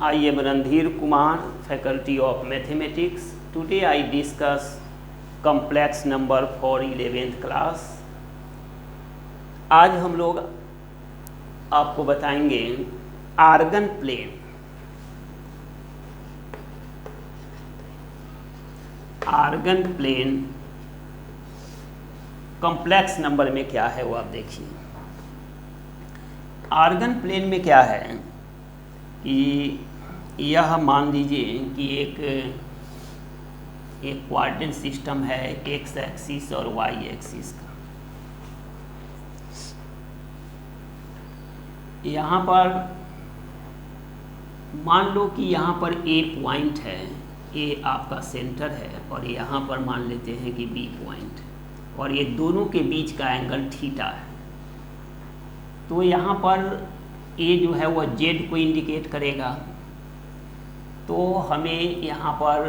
I am Randhir Kumar, Faculty of Mathematics. Today I discuss complex number for 11th class. आज हम लोग आपको बताएंगे Argand plane. Argand plane complex number में क्या है वो आप देखिए। आर्गन प्लेन में क्या है कि यह मान लीजिए कि एक कोऑर्डिनेट सिस्टम है एक्स एक्सिस और वाई एक्सिस का। यहाँ पर मान लो कि यहाँ पर ए पॉइंट है, ए आपका सेंटर है, और यहाँ पर मान लेते हैं कि बी पॉइंट, और ये दोनों के बीच का एंगल थीटा है। तो यहाँ पर ए जो है वह जेड को इंडिकेट करेगा। तो हमें यहाँ पर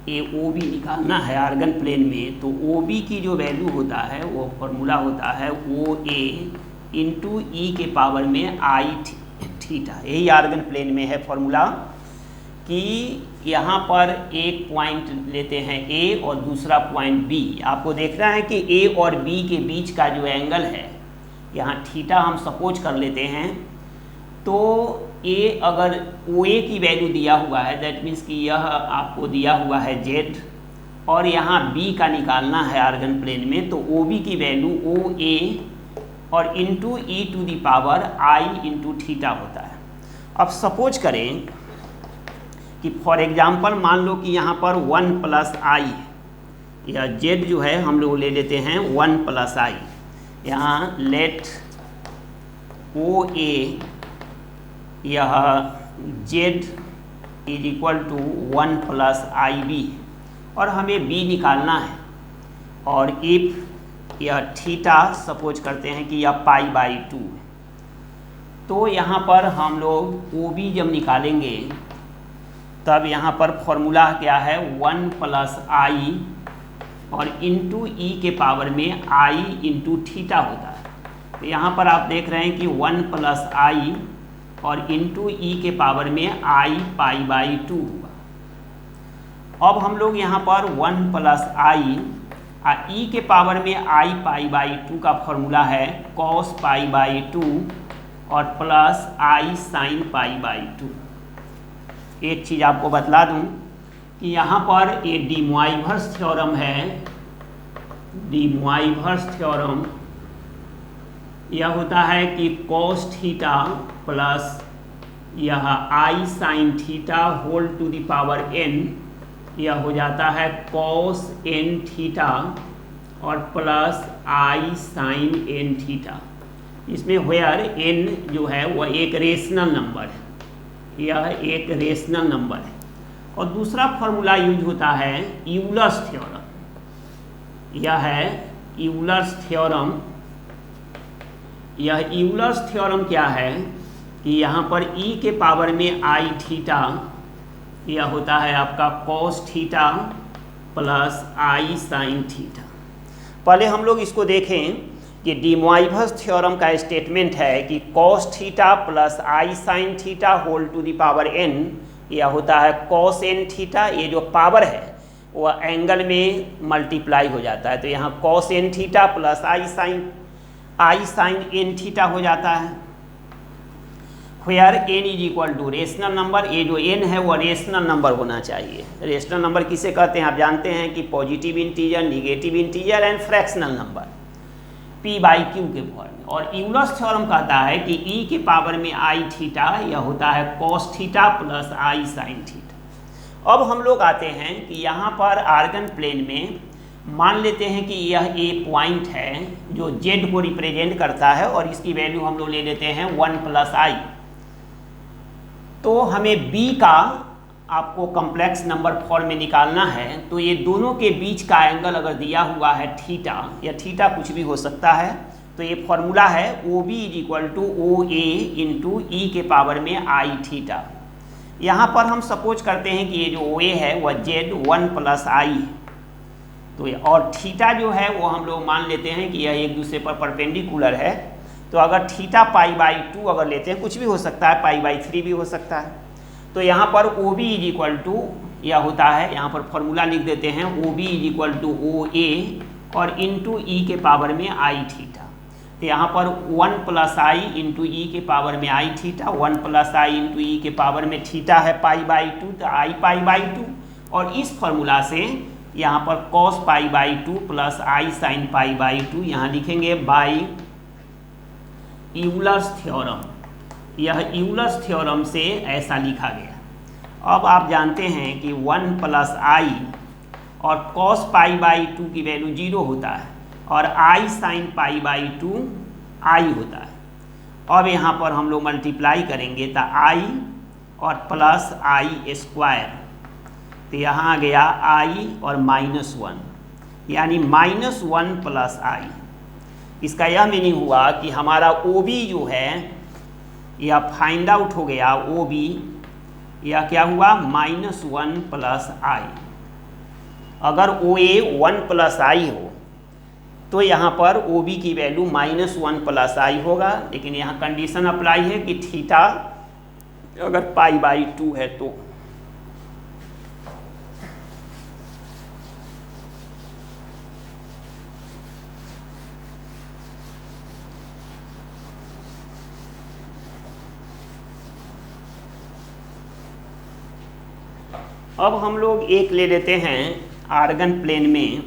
ए ओ बी निकालना है आर्गन प्लेन में। तो ओ बी की जो वैल्यू होता है वो फॉर्मूला होता है ओ ए इंटू ई के पावर में आई थीटा। यही आर्गन प्लेन में है फॉर्मूला कि यहाँ पर एक पॉइंट लेते हैं ए और दूसरा पॉइंट बी। आपको देखना है कि ए और बी के बीच का जो एंगल है यहाँ थीटा हम सपोज कर लेते हैं। तो ए अगर ओ ए की वैल्यू दिया हुआ है, दैट मीन्स कि यह आपको दिया हुआ है जेड, और यहाँ बी का निकालना है आर्गन प्लेन में। तो ओ बी की वैल्यू ओ ए और into e to the power i into theta होता है। अब सपोज करें कि फॉर एग्जांपल मान लो कि यहाँ पर 1 प्लस आई है, या जेड जो है हम लोग ले लेते हैं 1 प्लस आई। यहाँ लेट ओ ए यह Z is equal to 1 plus i B, और हमें बी निकालना है। और इफ यह थीटा सपोज करते हैं कि यह पाई बाई 2 है, तो यहाँ पर हम लोग ओ बी जब निकालेंगे तब यहाँ पर फॉर्मूला क्या है 1 प्लस आई और इंटू ई के पावर में आई इंटू थीटा होता है। तो यहाँ पर आप देख रहे हैं कि 1 प्लस आई और इंटू ई के पावर में आई पाई बाई 2 हुआ। अब हम लोग यहाँ पर 1 प्लस आई ई के पावर में आई पाई बाई 2 का फॉर्मूला है कॉस पाई बाई 2 और plus i sine pi by 2। एक चीज़ आपको बतला दूं कि यहाँ पर ये डी मोइवर्स थ्योरम है। डी मोइवर्स थ्योरम यह होता है कि cos थीटा प्लस यह i sine theta whole to the power n, यह हो जाता है cos n थीटा और plus i sine n theta. इसमें वेयर n जो है वह एक रेशनल नंबर है, यह एक रेशनल नंबर है। और दूसरा फॉर्मूला यूज होता है यूलर्स थ्योरम। यह है यूलर्स थ्योरम। यह यूलर्स थ्योरम क्या है कि यहाँ पर e के पावर में आई थीटा, यह होता है आपका cos theta plus i sine theta. पहले हम लोग इसको देखें कि डी मोइवर्स थ्योरम का स्टेटमेंट है कि cos theta plus i sine theta whole to the power n, यह होता है cos n थीटा। ये जो पावर है वह एंगल में मल्टीप्लाई हो जाता है। तो यहाँ cos n theta plus i sine n theta हो जाता है। Where n is equal to rational number. ये जो n है वह रेशनल नंबर होना चाहिए। रेशनल नंबर किसे कहते हैं आप जानते हैं कि positive integer, negative integer and fractional number p by Q के फॉर्म में। और यूलर्स थ्योरम कहता है कि e के पावर में आई थीटा, यह होता है cos theta plus i sine theta. अब हम लोग आते हैं कि यहाँ पर आर्गन प्लेन में मान लेते हैं कि यह ए पॉइंट है जो जेड को रिप्रेजेंट करता है, और इसकी वैल्यू हम लोग ले लेते हैं 1 प्लस आई। तो हमें बी का आपको कॉम्प्लेक्स नंबर फॉर्म में निकालना है। तो ये दोनों के बीच का एंगल अगर दिया हुआ है थीटा, या थीटा कुछ भी हो सकता है, तो ये फॉर्मूला है O B is equal to O A into e के पावर में आई थीटा। यहाँ पर हम सपोज करते हैं कि ये जो ओ ए है वह जेड 1 प्लस आई है। तो और थीटा जो है वो हम लोग मान लेते हैं कि यह एक दूसरे पर परपेंडिकुलर है। तो अगर थीटा पाई बाई 2 अगर लेते हैं, कुछ भी हो सकता है, पाई बाई 3 भी हो सकता है। तो यहाँ पर O B is equal to यह होता है, यहाँ पर फॉर्मूला लिख देते हैं, O B is equal to O A और इंटू ई के पावर में आई थीटा। तो यहाँ पर 1 प्लस आई इंटू ई के पावर में i theta, 1 plus I into e के पावर में थीटा है π/2, तो आई π/2, और इस फॉर्मूला से यहाँ पर cos π/2 प्लस आई साइन π/2 यहाँ लिखेंगे बाई यूलर्स थ्योरम। यह यूलर्स थ्योरम से ऐसा लिखा गया। अब आप जानते हैं कि 1 प्लस आई और cos π/2 की वैल्यू 0 होता है और आई साइन π/2 आई होता है। अब यहाँ पर हम लोग मल्टीप्लाई करेंगे तो आई और प्लस आई स्क्वायर, तो यहाँ आ गया आई और -1, यानी -1 प्लस आई। इसका यह मीनिंग हुआ कि हमारा ओ बी जो है यह फाइंड आउट हो गया। ओ बी यह क्या हुआ, -1 प्लस आई। अगर ओ ए 1 प्लस आई हो तो यहाँ पर ओ बी की वैल्यू -1 प्लस आई होगा, लेकिन यहाँ कंडीशन अप्लाई है कि थीटा अगर π/2 है तो। अब हम लोग एक ले लेते हैं आर्गन प्लेन में,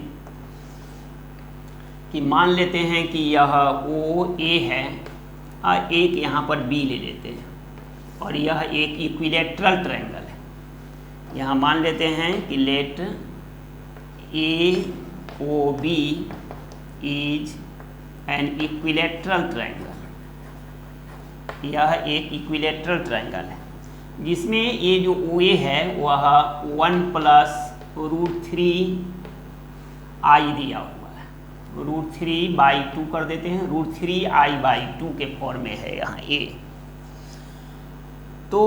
कि मान लेते हैं कि यह ओ ए है और एक यहाँ पर बी ले लेते हैं, और यह एक इक्विलेटरल ट्रायंगल है। यहाँ मान लेते हैं कि let A O B is an equilateral triangle. यह एक इक्विलेटरल ट्रायंगल है जिसमें ये जो ओ ए है वह 1 प्लस √3 आई दिया हुआ है, √3/2 कर देते हैं, √3i/2 के फॉर्म में है यहाँ ए। तो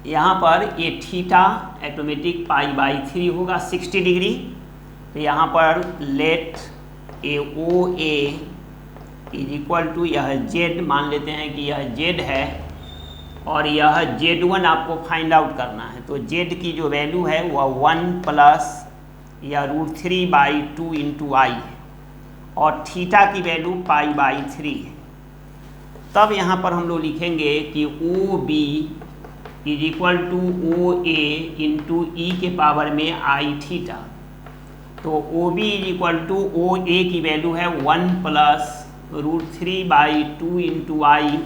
यहाँ पर ये थीटा ऑटोमेटिक π/3 होगा 60 डिग्री। तो यहाँ पर let A O A is equal to यह जेड, मान लेते हैं कि यह जेड है और यह Z1 आपको फाइंड आउट करना है। तो Z की जो वैल्यू है वह 1 प्लस या √3/2 इंटू आई है और थीटा की वैल्यू π/3 है। तब यहाँ पर हम लोग लिखेंगे कि O B is equal to O A into e के पावर में आई थीटा। तो O B is equal to O A की वैल्यू है 1 प्लस √3/2 इंटू आई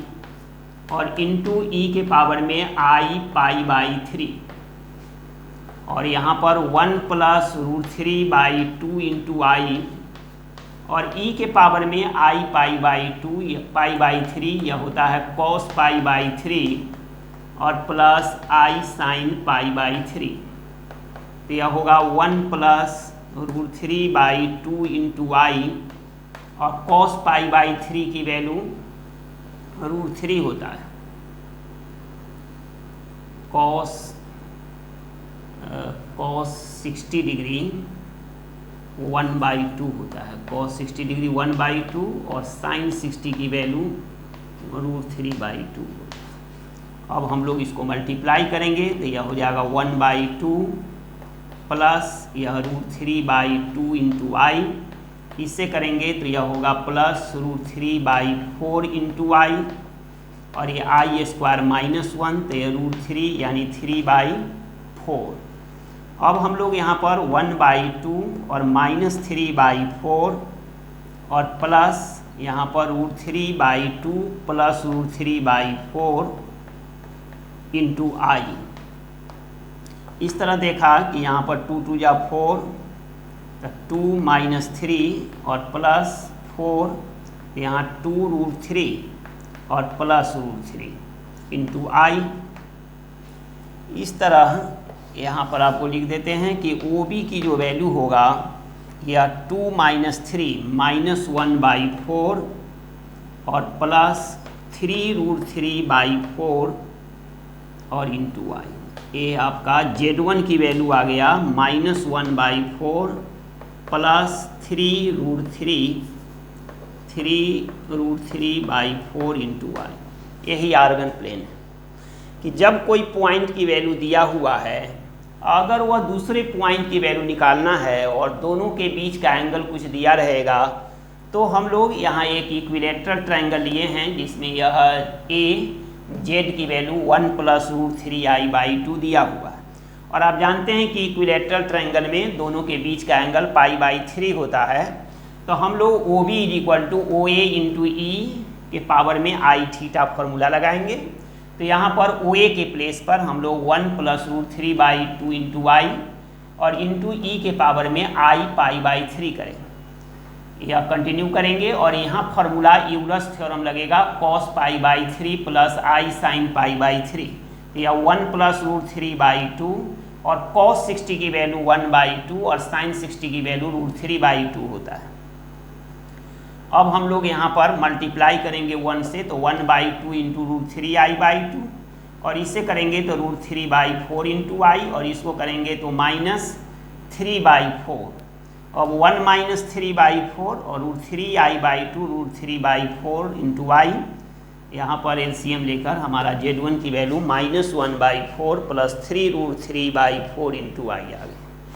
और इंटू ई के पावर में आई π/3, और यहाँ पर 1 प्लस √3/2 इंटू आई और ई के पावर में आई π/3, यह होता है cos π/3 और प्लस आई साइन π/3। तो यह होगा 1 प्लस √3/2 इंटू आई और cos π/3 की वैल्यू √3 होता है, cos 60 डिग्री 1/2 होता है, cos 60 डिग्री 1/2 और sin 60 की वैल्यू √3/2। अब हम लोग इसको मल्टीप्लाई करेंगे तो यह हो जाएगा 1/2 प्लस यह √3/2 इंटू आई, इससे करेंगे तो यह होगा प्लस √3/4 इंटू आई और ये आई स्क्वायर -1, तो यह √3 यानी 3/4। अब हम लोग यहाँ पर 1/2 और -3/4 और प्लस यहाँ पर √3/2 प्लस √3/4 इंटू आई। इस तरह देखा कि यहाँ पर 2 2 जा 4, तो 2 - 3 और प्लस 4, यहाँ 2√3 और प्लस √3 इंटू आई। इस तरह यहाँ पर आपको लिख देते हैं कि ओ बी की जो वैल्यू होगा यह 2 - 3 -1/4 और प्लस 3√3/4 और इंटू आई। ये आपका Z1 की वैल्यू आ गया -1/4 प्लस 3√3/4 इंटू आई। यही आर्गन प्लेन है कि जब कोई पॉइंट की वैल्यू दिया हुआ है, अगर वह दूसरे पॉइंट की वैल्यू निकालना है और दोनों के बीच का एंगल कुछ दिया रहेगा, तो हम लोग यहाँ एक इक्विलेटरल ट्रायंगल लिए हैं जिसमें यह ए जेड की वैल्यू 1 + √3i/2 दिया हुआ है। और आप जानते हैं कि इक्विलेटरल ट्रायंगल में दोनों के बीच का एंगल π/3 होता है। तो हम लोग OB = OA × E के पावर में I θ फॉर्मूला लगाएंगे। तो यहाँ पर OA के प्लेस पर हम लोग 1 + √3/2 × I और इंटू E के पावर में I π/3 करेंगे। यह कंटिन्यू करेंगे और यहाँ फार्मूला यूलर्स थ्योरम लगेगा cos π/3 + I sin π/3। तो यह 1 + √3/2 और cos 60 की वैल्यू 1/2 और sin 60 की वैल्यू √3/2 होता है। अब हम लोग यहाँ पर मल्टीप्लाई करेंगे 1 से, तो 1/2 × √3i/2 और इसे करेंगे तो √3/4 × I और इसको करेंगे तो -3/4। अब 1 - 3/4 और √3i/2 √3/4 × I, यहाँ पर LCM लेकर हमारा Z1 की वैल्यू -1/4 + 3 √3/4 × I आ गई।